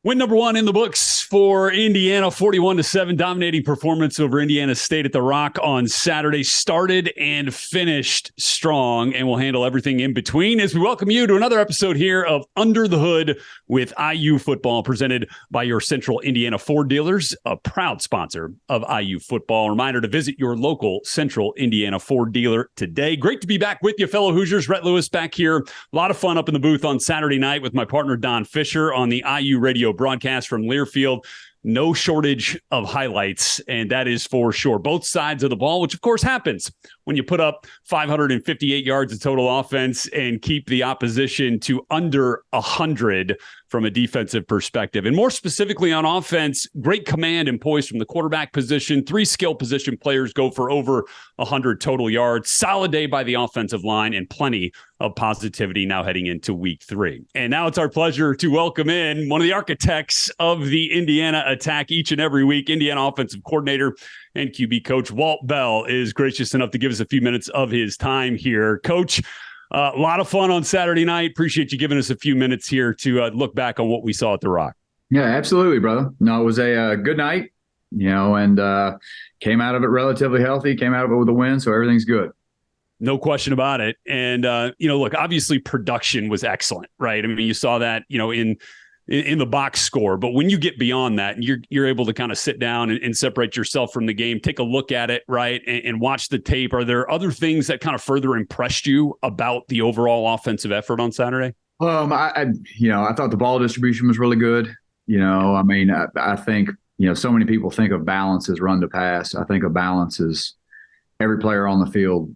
Win number one in the books for Indiana, 41-7, dominating performance over Indiana State at the Rock on Saturday. Started and finished strong, and we'll handle everything in between as we welcome you to another episode here of Under the Hood with IU Football, presented by your Central Indiana Ford dealers, a proud sponsor of IU Football. A reminder to visit your local Central Indiana Ford dealer today. Great to be back with you, fellow Hoosiers. Rhett Lewis back here. A lot of fun up in the booth on Saturday night with my partner, Don Fisher, on the IU Radio broadcast from Learfield. No shortage of highlights, and that is for sure. Both sides of the ball, which of course happens when you put up 558 yards of total offense and keep the opposition to under 100 from a defensive perspective. And more specifically on offense, great command and poise from the quarterback position. 3 skill position players go for over 100 total yards. Solid day by the offensive line and plenty of positivity now heading into week 3. And now it's our pleasure to welcome in one of the architects of the Indiana attack each and every week. Indiana offensive coordinator and QB coach Walt Bell is gracious enough to give us a few minutes of his time here. Coach, a lot of fun on Saturday night. Appreciate you giving us a few minutes here to look back on what we saw at the Rock. Yeah, absolutely, brother. No, it was a good night, and came out of it relatively healthy, came out of it with a win, so everything's good. No question about it. And, look, obviously production was excellent, right? I mean, you saw that, in the box score, but when you get beyond that and you're able to kind of sit down and separate yourself from the game, take a look at it, right, and watch the tape. Are there other things that kind of further impressed you about the overall offensive effort on Saturday? I thought the ball distribution was really good. I think, so many people think of balance as run to pass. I think of balance as every player on the field,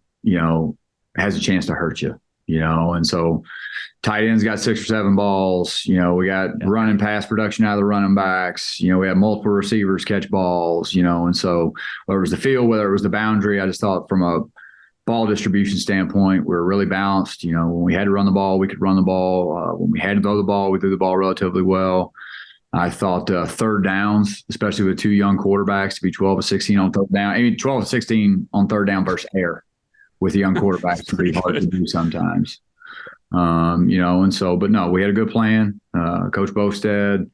has a chance to hurt you, and so tight ends got 6 or 7 balls. We got running pass production out of the running backs. We had multiple receivers catch balls, and so whether it was the field, whether it was the boundary, I just thought from a ball distribution standpoint, we were really balanced. When we had to run the ball, we could run the ball. When we had to throw the ball, we threw the ball relatively well. I thought third downs, especially with 2 young quarterbacks, to be 12 of 16 on third down. 12 of 16 on third down versus air with young quarterbacks, pretty hard to do sometimes. But no, we had a good plan. Coach Bostad,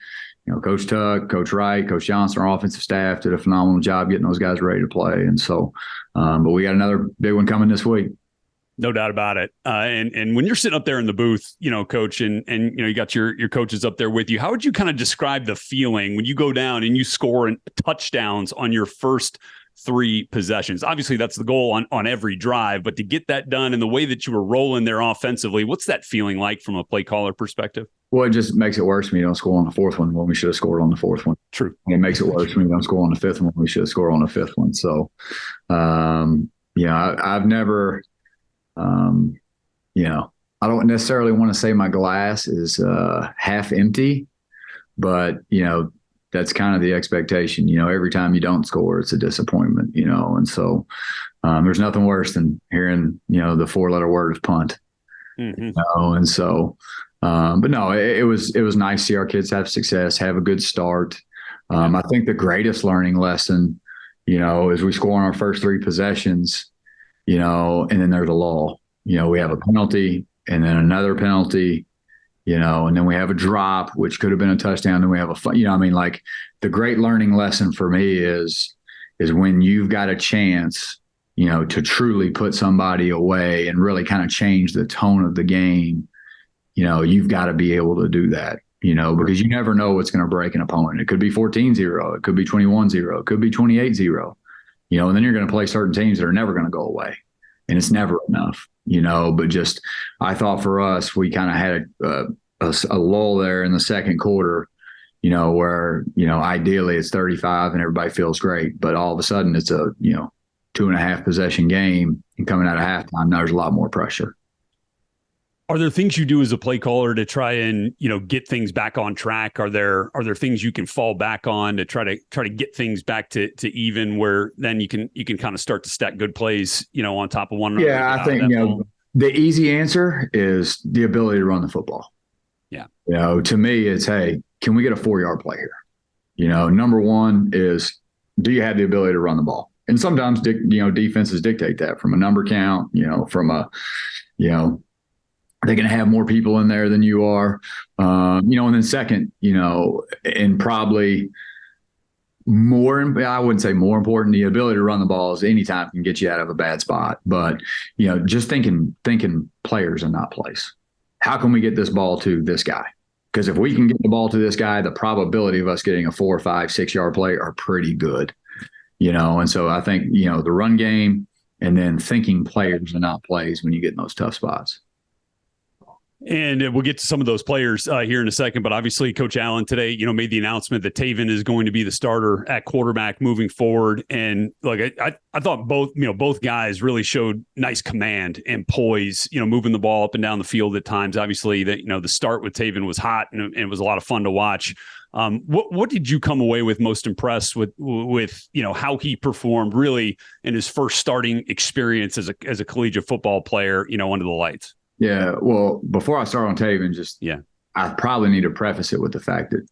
Coach Tuck, Coach Wright, Coach Johnson, our offensive staff did a phenomenal job getting those guys ready to play. And so, but we got another big one coming this week. No doubt about it. And when you're sitting up there in the booth, Coach, and you got your coaches up there with you, how would you kind of describe the feeling when you go down and you score touchdowns on your first 3 possessions? Obviously, that's the goal on every drive, but to get that done in the way that you were rolling there offensively, what's that feeling like from a play caller perspective? Well, it just makes it worse when you don't score on the 4th one when we should have scored on the 4th one. True. It makes it worse when you don't score on the 5th one when we should have scored on the 5th one. So, I've never, I don't necessarily want to say my glass is half empty, but, that's kind of the expectation. Every time you don't score, it's a disappointment, and so there's nothing worse than hearing, the 4-letter word of punt. Mm-hmm. And so, but no, it was nice to see our kids have success, have a good start. I think the greatest learning lesson, is we score on our first 3 possessions, and then there's a lull. We have a penalty and then another penalty, and then we have a drop, which could have been a touchdown. Then we have the great learning lesson for me is when you've got a chance, to truly put somebody away and really kind of change the tone of the game, you've got to be able to do that, because you never know what's going to break an opponent. It could be 14-0. It could be 21-0. It could be 28-0, and then you're going to play certain teams that are never going to go away. And it's never enough, but just I thought for us, we kind of had a lull there in the second quarter, where, ideally it's 35 and everybody feels great. But all of a sudden it's a, 2.5 possession game, and coming out of halftime, there's a lot more pressure. Are there things you do as a play caller to try and, get things back on track? Are there things you can fall back on to try to get things back to even where then you can kind of start to stack good plays, on top of one another? Yeah, I think, the easy answer is the ability to run the football. Yeah. To me, it's, hey, can we get a 4-yard play here? Number one is, do you have the ability to run the ball? And sometimes, defenses dictate that from a number count, from a, They're going to have more people in there than you are. And then second, and probably more, I wouldn't say more important, the ability to run the balls anytime can get you out of a bad spot. But, just thinking players and not plays. How can we get this ball to this guy? Because if we can get the ball to this guy, the probability of us getting a 4, 5, 6 yard play are pretty good, And so I think, the run game and then thinking players and not plays when you get in those tough spots. And we'll get to some of those players here in a second. But obviously, Coach Allen today, made the announcement that Taven is going to be the starter at quarterback moving forward. And like I thought both guys really showed nice command and poise, moving the ball up and down the field at times. Obviously, the start with Taven was hot and it was a lot of fun to watch. What did you come away with most impressed with how he performed really in his first starting experience as a collegiate football player, under the lights? Yeah, well, before I start on Taven, I probably need to preface it with the fact that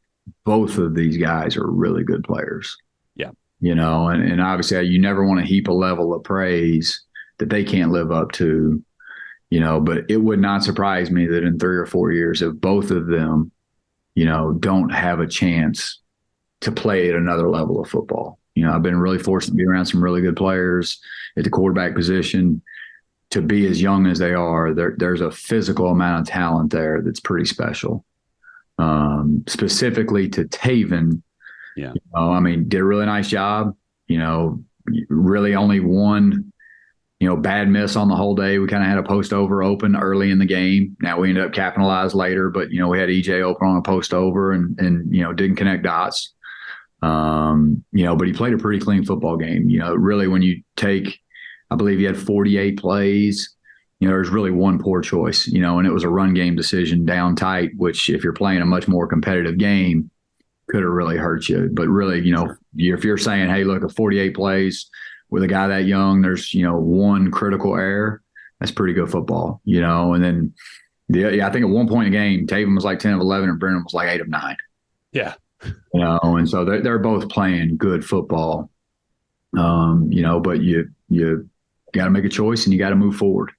both of these guys are really good players. Yeah. And obviously you never want to heap a level of praise that they can't live up to, but it would not surprise me that in 3 or 4 years, if both of them, don't have a chance to play at another level of football. I've been really fortunate to be around some really good players at the quarterback position. To be as young as they are, there's a physical amount of talent there that's pretty special. Specifically to Taven, did a really nice job. Really only one, bad miss on the whole day. We kind of had a post over open early in the game. Now we ended up capitalized later, but we had EJ open on a post over and didn't connect dots. But he played a pretty clean football game. Really when you take, I believe he had 48 plays. There's really one poor choice, and it was a run game decision down tight, which if you're playing a much more competitive game could have really hurt you. But really, if you're saying, hey, look, at 48 plays with a guy that young, there's, one critical error, that's pretty good football, and then I think at one point in the game, Taven was like 10 of 11 and Brennan was like 8 of 9. Yeah. And so they're both playing good football, but you got to make a choice and you got to move forward,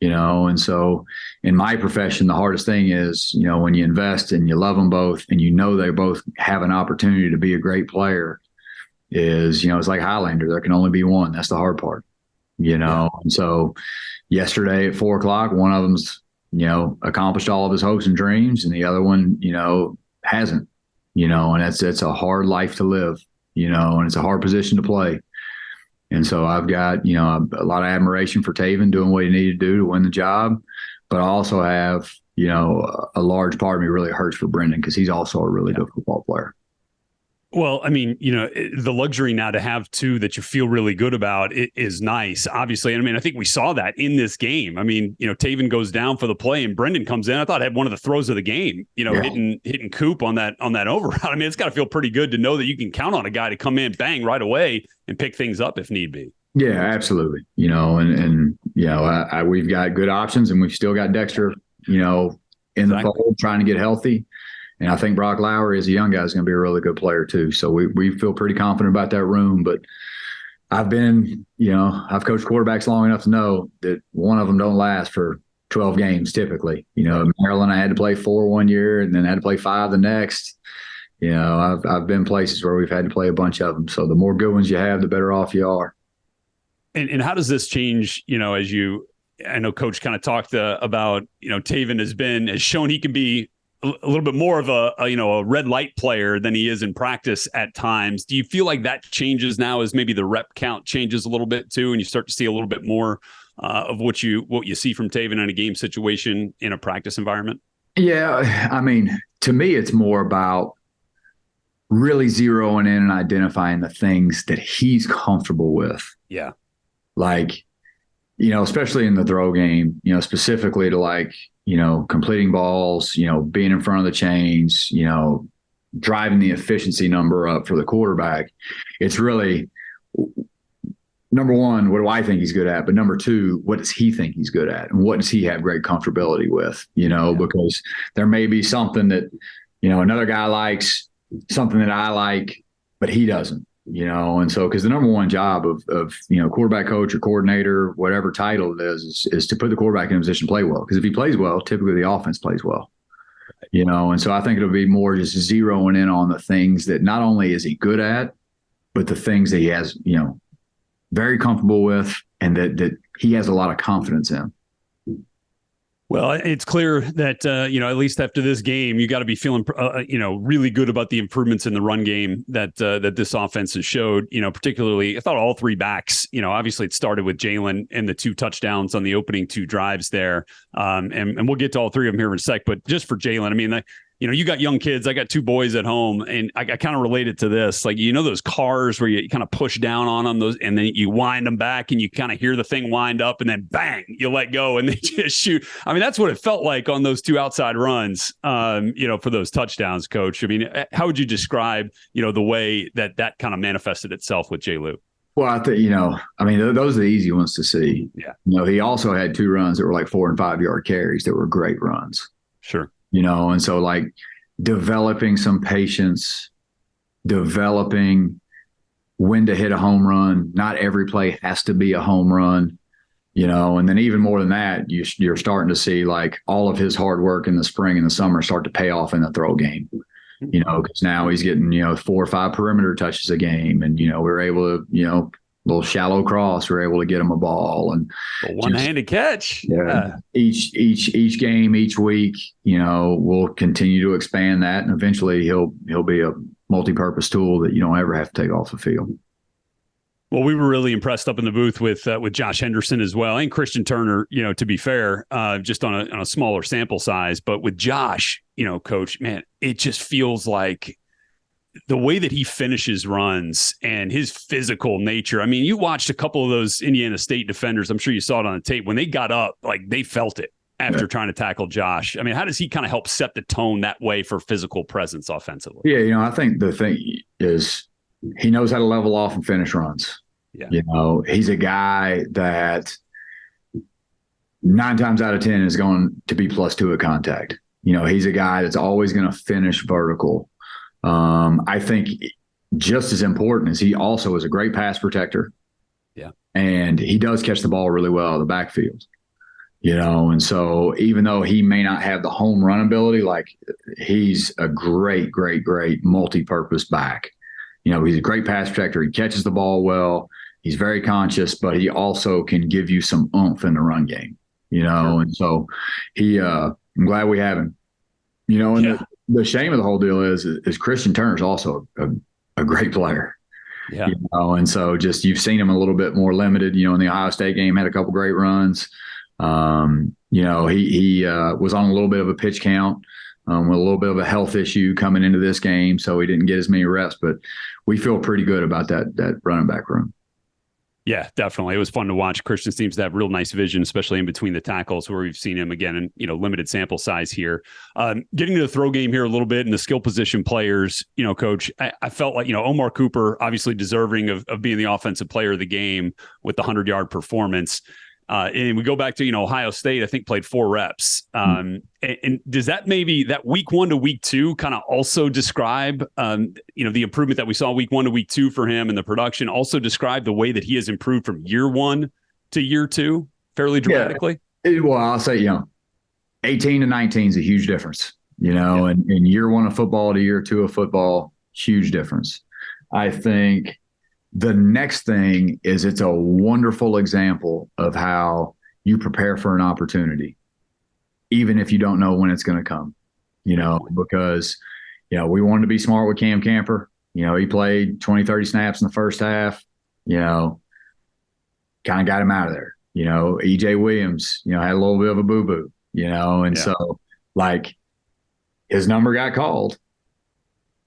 and so in my profession, the hardest thing is, when you invest and you love them both and they both have an opportunity to be a great player is, it's like Highlander, there can only be one. That's the hard part, and so yesterday at 4:00, one of them's, accomplished all of his hopes and dreams and the other one, hasn't, and it's a hard life to live, and it's a hard position to play. And so I've got, a lot of admiration for Taven doing what he needed to do to win the job. But I also have, a large part of me really hurts for Brendan because he's also a really good football player. Well, I mean, the luxury now to have two that you feel really good about is nice, obviously. And I think we saw that in this game. Taven goes down for the play and Brendan comes in. I thought had one of the throws of the game, hitting Coop on that over route. It's got to feel pretty good to know that you can count on a guy to come in, bang right away and pick things up if need be. Yeah, absolutely. We've got good options and we've still got Dexter, in the fold trying to get healthy. And I think Brock Lowry as a young guy is going to be a really good player too. So we feel pretty confident about that room. But I've coached quarterbacks long enough to know that one of them don't last for 12 games typically. Maryland, I had to play 4 one year and then had to play 5 the next. I've been places where we've had to play a bunch of them. So the more good ones you have, the better off you are. And how does this change, I know Coach kind of talked about, Taven has shown he can be a little bit more of a red light player than he is in practice at times. Do you feel like that changes now as maybe the rep count changes a little bit too, and you start to see a little bit more of what you see from Taven in a game situation in a practice environment? Yeah. To me, it's more about really zeroing in and identifying the things that he's comfortable with. Yeah. Like, especially in the throw game, specifically to completing balls, being in front of the chains, driving the efficiency number up for the quarterback. It's really, number one, what do I think he's good at? But number two, what does he think he's good at? And what does he have great comfortability with, because there may be something that, another guy likes, something that I like, but he doesn't. And so, because the number one job of quarterback coach or coordinator, whatever title it is to put the quarterback in a position to play well. Because if he plays well, typically the offense plays well. And so I think it'll be more just zeroing in on the things that not only is he good at, but the things that he has, very comfortable with, and that he has a lot of confidence in. Well, it's clear that, at least after this game, you got to be feeling, really good about the improvements in the run game that this offense has showed, particularly I thought all three backs, obviously it started with Jalen and the 2 touchdowns on the opening 2 drives there. And we'll get to all three of them here in a sec, but just for Jalen, I mean, you got young kids. I got 2 boys at home, and I kind of related to this. Like, those cars where you kind of push down on them, and then you wind them back, and you kind of hear the thing wind up, and then bang, you let go, and they just shoot. I mean, that's what it felt like on those 2 outside runs, for those touchdowns, Coach. I mean, how would you describe, the way that kind of manifested itself with J. Lou? Well, I think, those are the easy ones to see. Yeah. He also had 2 runs that were like 4 and 5 yard carries that were great runs. Sure. And so like developing some patience, developing when to hit a home run. Not every play has to be a home run, and then even more than that, you're starting to see like all of his hard work in the spring and the summer start to pay off in the throw game, because now he's getting, 4 or 5 perimeter touches a game, and, we're able to, little shallow cross, we're able to get him a ball, and a one-handed catch. Yeah. Each game, each week, we'll continue to expand that, and eventually he'll be a multi-purpose tool that you don't ever have to take off the field. Well, we were really impressed up in the booth with Josh Henderson as well, and Christian Turner, to be fair, just on a smaller sample size. But with Josh, Coach, man, it just feels like the way that he finishes runs and his physical nature. I mean, you watched a couple of those Indiana State defenders. I'm sure you saw it on the tape. When they got up, like they felt it after trying to tackle Josh. I mean, how does he kind of help set the tone that way for physical presence offensively? Yeah, I think the thing is he knows how to level off and finish runs. Yeah. He's a guy that 9 times out of 10 is going to be +2 at contact. He's a guy that's always going to finish vertical. I think just as important as he also is a great pass protector. Yeah. And he does catch the ball really well out of the backfield, and so even though he may not have the home run ability, like he's a great multi-purpose back. He's a great pass protector. He catches the ball well. He's very conscious, but he also can give you some oomph in the run game, Sure. And so I'm glad we have him, and the shame of the whole deal is Christian Turner's also a great player. Yeah. And so just you've seen him a little bit more limited, in the Ohio State game, had a couple great runs. He was on a little bit of a pitch count with a little bit of a health issue coming into this game, so he didn't get as many reps, but we feel pretty good about that running back room. Yeah, definitely. It was fun to watch. Christian seems to have real nice vision, especially in between the tackles where we've seen him again in, limited sample size here. Getting to the throw game here a little bit and the skill position players, Coach, I felt like, Omar Cooper, obviously deserving of being the offensive player of the game with the 100-yard performance. And we go back to, Ohio State, I think played 4 reps. And does that maybe that week 1 to week 2 kind of also describe, the improvement that we saw week 1 to week 2 for him and the production also describe the way that he has improved from year 1 to year 2 fairly dramatically? Yeah. Well, I'll say, 18 to 19 is a huge difference, and in year 1 of football to year 2 of football, huge difference. I think the next thing is it's a wonderful example of how you prepare for an opportunity, even if you don't know when it's going to come, because, we wanted to be smart with Cam Camper. He played 20, 30 snaps in the first half, kind of got him out of there. EJ Williams, had a little bit of a boo-boo, so like his number got called.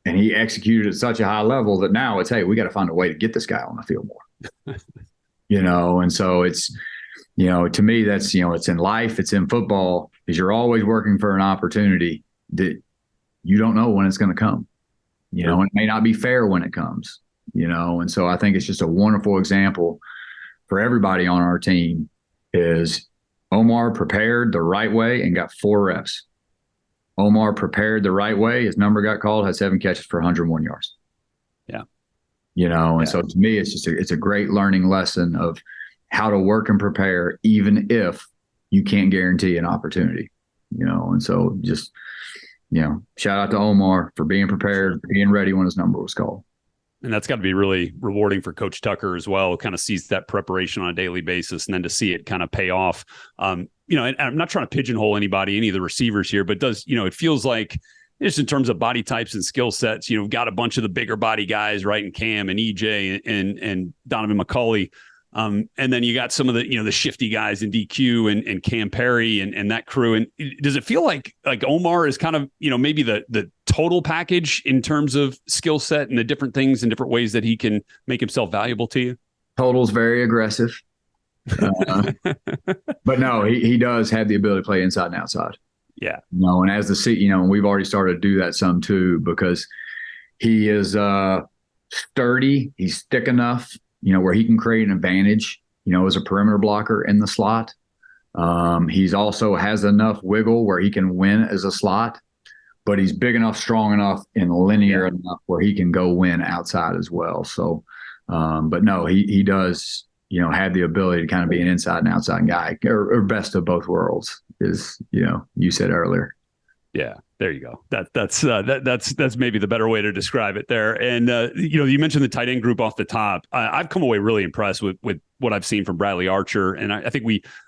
And he executed at such a high level that now it's, hey, we got to find a way to get this guy on the field more, and so it's, to me, that's, it's in life, it's in football, is you're always working for an opportunity that you don't know when it's going to come, and it may not be fair when it comes, and so I think it's just a wonderful example for everybody on our team is Omar prepared the right way and got 4 reps. Omar prepared the right way. His number got called, had 7 catches for 101 yards. Yeah. And so to me, it's a great learning lesson of how to work and prepare, even if you can't guarantee an opportunity, and so just, shout out to Omar for being prepared, for being ready when his number was called. And that's got to be really rewarding for Coach Tucker as well, kind of sees that preparation on a daily basis and then to see it kind of pay off. And I'm not trying to pigeonhole anybody, any of the receivers here, but it feels like just in terms of body types and skill sets, got a bunch of the bigger body guys, right? And Cam and EJ and Donovan McCulley. And then you got some of the, the shifty guys in DQ and Cam Perry and that crew. And does it feel like Omar is kind of, maybe the total package in terms of skill set and the different things and different ways that he can make himself valuable to you? Total's very aggressive. But no, he does have the ability to play inside and outside. Yeah. And as and we've already started to do that some too, because he is sturdy. He's thick enough, where he can create an advantage, as a perimeter blocker in the slot. He's also has enough wiggle where he can win as a slot, but he's big enough, strong enough, and linear enough where he can go win outside as well. So, but no, he does, have the ability to kind of be an inside and outside guy, or best of both worlds, is, you said earlier. Yeah, there you go. That's maybe the better way to describe it there. And you mentioned the tight end group off the top. I've come away really impressed with what I've seen from Bradley Archer, and I think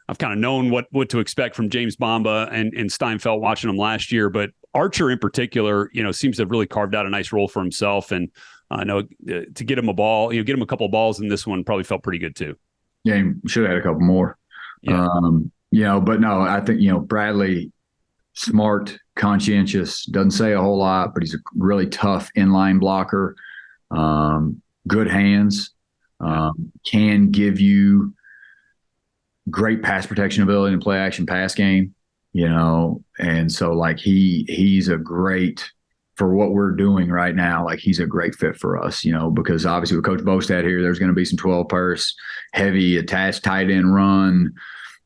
I've kind of known what to expect from James Bamba and Steinfeld watching him last year, but Archer in particular, seems to have really carved out a nice role for himself. And I know to get him a ball, get him a couple of balls in this one probably felt pretty good too. Yeah, he should have had a couple more. Yeah. But no, I think Bradley, smart, conscientious, doesn't say a whole lot, but he's a really tough inline blocker, good hands, can give you great pass protection ability and play action pass game, and so he's a great, for what we're doing right now, he's a great fit for us, because obviously with Coach Bostad here, there's going to be some 12 purse, heavy attached tight end run,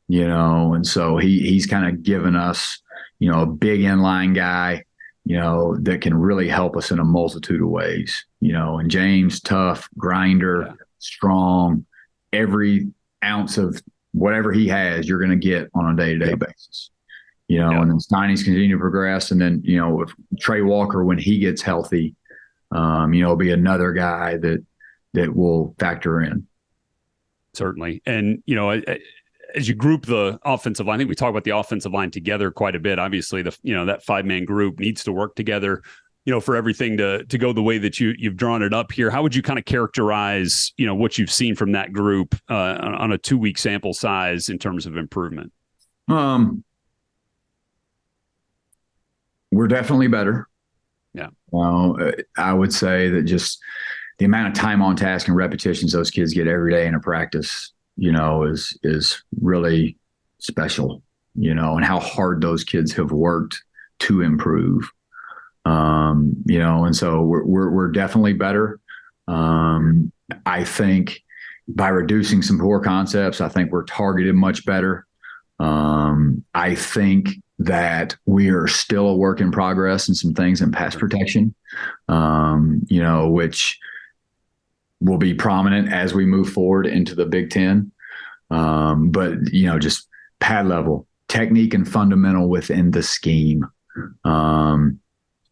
and so he's kind of given us, a big inline guy, that can really help us in a multitude of ways, and James, tough, grinder, strong, every ounce of whatever he has, you're going to get on a day-to-day basis, and then Steiny's continue to progress. And then, if Trey Walker, when he gets healthy, will be another guy that will factor in. Certainly. And, as you group the offensive line, I think we talk about the offensive line together quite a bit. Obviously, that 5-man group needs to work together, for everything to go the way that you've drawn it up here. How would you kind of characterize, what you've seen from that group on a 2-week sample size in terms of improvement? We're definitely better. Yeah. I would say that just the amount of time on task and repetitions those kids get every day in a practice, is really special, and how hard those kids have worked to improve, and so we're definitely better. I think by reducing some poor concepts, I think we're targeted much better. I think that we are still a work in progress in some things in pass protection, which will be prominent as we move forward into the Big Ten. But, just pad level, technique and fundamental within the scheme.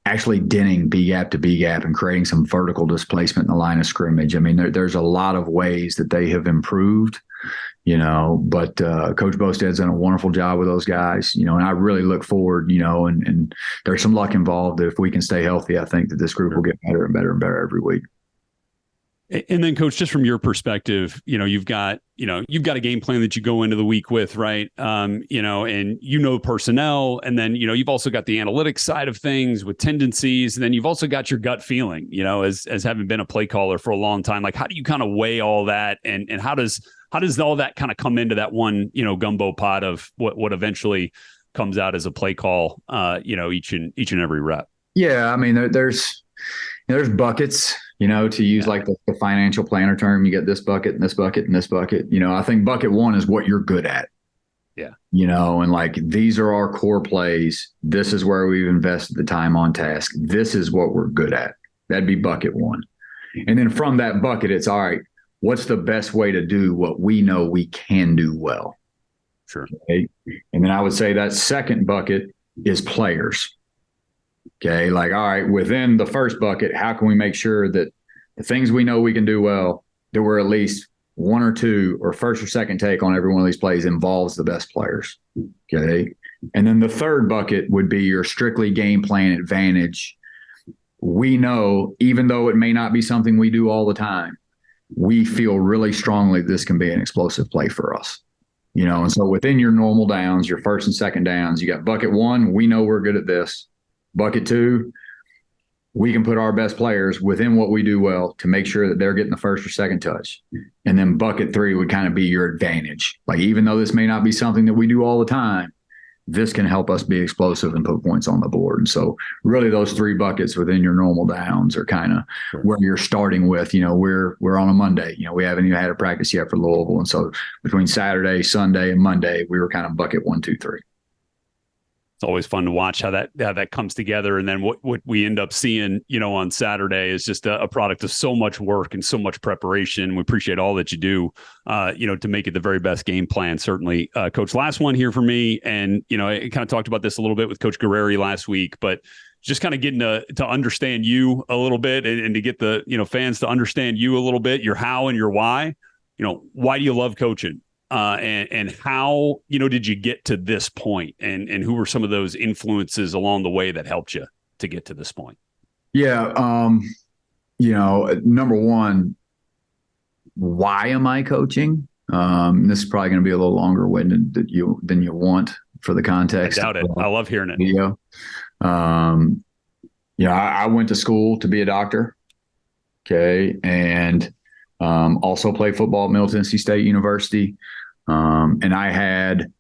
Actually denting B gap to B gap and creating some vertical displacement in the line of scrimmage. I mean, there's a lot of ways that they have improved, but Coach Bostad's done a wonderful job with those guys, and I really look forward, and there's some luck involved that if we can stay healthy, I think that this group will get better and better and better every week. And then, Coach, just from your perspective, you've got a game plan that you go into the week with, right? And personnel, and then, you've also got the analytics side of things with tendencies, and then you've also got your gut feeling, as having been a play caller for a long time. How do you kind of weigh all that, and how does all that kind of come into that one, gumbo pot of what eventually comes out as a play call, each and every rep? Yeah, I mean, there's buckets. To use the financial planner term, you get this bucket and this bucket and this bucket. I think bucket one is what you're good at. Yeah. And these are our core plays. This is where we've invested the time on task. This is what we're good at. That'd be bucket one. And then from that bucket, it's all right, what's the best way to do what we know we can do well? Sure. Okay. And then I would say that second bucket is players. Okay. Like, all right, within the first bucket, how can we make sure that the things we know we can do well, that we're at least one or two or first or second take on every one of these plays involves the best players. Okay. And then the third bucket would be your strictly game plan advantage. We know, even though it may not be something we do all the time, we feel really strongly this can be an explosive play for us. And so within your normal downs, your first and second downs, you got bucket one, we know we're good at this. Bucket two, we can put our best players within what we do well to make sure that they're getting the first or second touch. And then bucket three would kind of be your advantage. Like, even though this may not be something that we do all the time, this can help us be explosive and put points on the board. And so really those three buckets within your normal downs are kind of where you're starting with. We're on a Monday. We haven't even had a practice yet for Louisville. And so between Saturday, Sunday, and Monday, we were kind of bucket 1, 2, 3. It's always fun to watch how that comes together. And then what we end up seeing, on Saturday is just a product of so much work and so much preparation. We appreciate all that you do, to make it the very best game plan, certainly. Coach, last one here for me. And, I kind of talked about this a little bit with Coach Guerreri last week, but just kind of getting to understand you a little bit and to get the, fans to understand you a little bit, your how and your why. Why do you love coaching? And how, did you get to this point, and who were some of those influences along the way that helped you to get to this point? Yeah. Number one, why am I coaching? This is probably going to be a little longer winded than you want for the context. I doubt it. I love hearing it. Video. I went to school to be a doctor. Okay. And also played football at Middle Tennessee State University. And I had,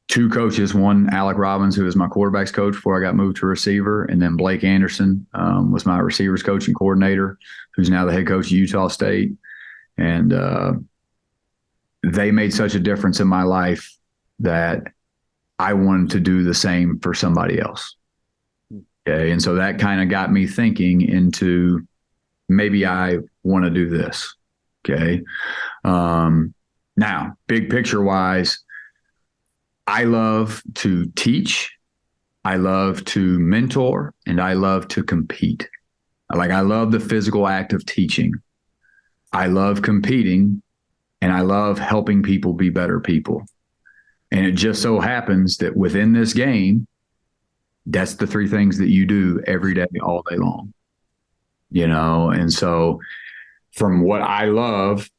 two coaches, one, Alec Robbins, who was my quarterback's coach before I got moved to receiver. And then Blake Anderson was my receivers coach and coordinator, who's now the head coach at Utah State. And they made such a difference in my life that I wanted to do the same for somebody else. Okay. And so that kind of got me thinking into, maybe I want to do this. Okay. Now, big picture wise, I love to teach, I love to mentor, and I love to compete. I love the physical act of teaching. I love competing, and I love helping people be better people. And it just so happens that within this game, that's the three things that you do every day, all day long. And so from what I love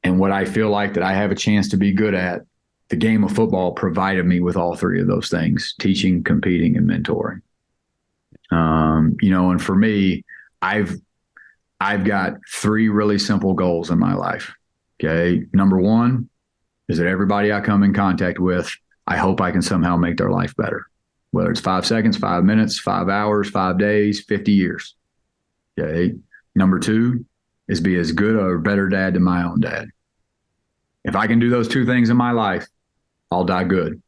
and what I feel like that I have a chance to be good at, the game of football provided me with all three of those things: teaching, competing, and mentoring. And for me, I've got three really simple goals in my life. Okay. Number one is that everybody I come in contact with, I hope I can somehow make their life better, whether it's 5 seconds, 5 minutes, 5 hours, 5 days, 50 years. Okay. Number two is be as good or better dad to my own dad. If I can do those two things in my life, I'll die good.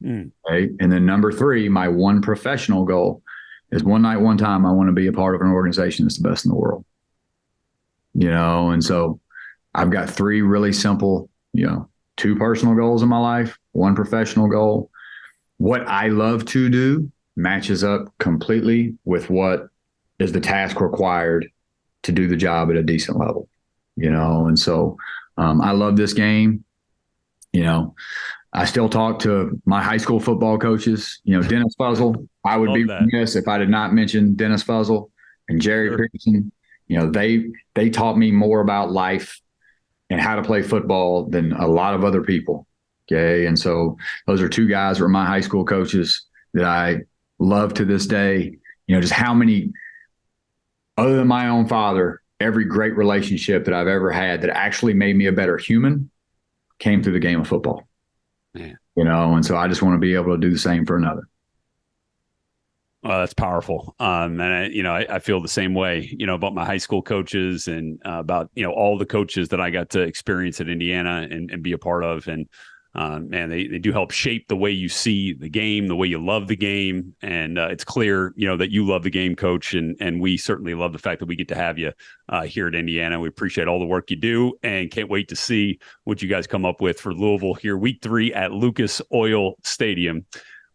Okay. And then number three, my one professional goal is one night, one time, I want to be a part of an organization that's the best in the world. And so I've got three really simple, two personal goals in my life, one professional goal. What I love to do matches up completely with what is the task required to do the job at a decent level, and so I love this game. I still talk to my high school football coaches, Dennis Fuzzle. I would be remiss if I did not mention Dennis Fuzzle and Jerry Pearson. They taught me more about life and how to play football than a lot of other people. Okay. And so those are two guys who are my high school coaches that I love to this day. Just how many, other than my own father, every great relationship that I've ever had that actually made me a better human came through the game of football. Man. And so I just want to be able to do the same for another. Well, that's powerful. And I feel the same way, about my high school coaches and about, all the coaches that I got to experience at Indiana and be a part of. And Man, they do help shape the way you see the game, the way you love the game. And it's clear, that you love the game, Coach. And we certainly love the fact that we get to have you here at Indiana. We appreciate all the work you do and can't wait to see what you guys come up with for Louisville here, week 3 at Lucas Oil Stadium.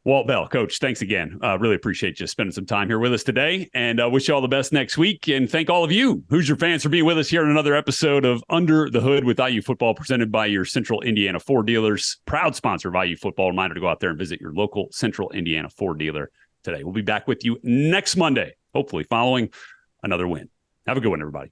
Walt Bell, Coach, thanks again. Really appreciate you spending some time here with us today, and wish you all the best next week. And thank all of you, Hoosier fans, for being with us here in another episode of Under the Hood with IU Football, presented by your Central Indiana Ford dealers. Proud sponsor of IU Football. Reminder to go out there and visit your local Central Indiana Ford dealer today. We'll be back with you next Monday, hopefully following another win. Have a good one, everybody.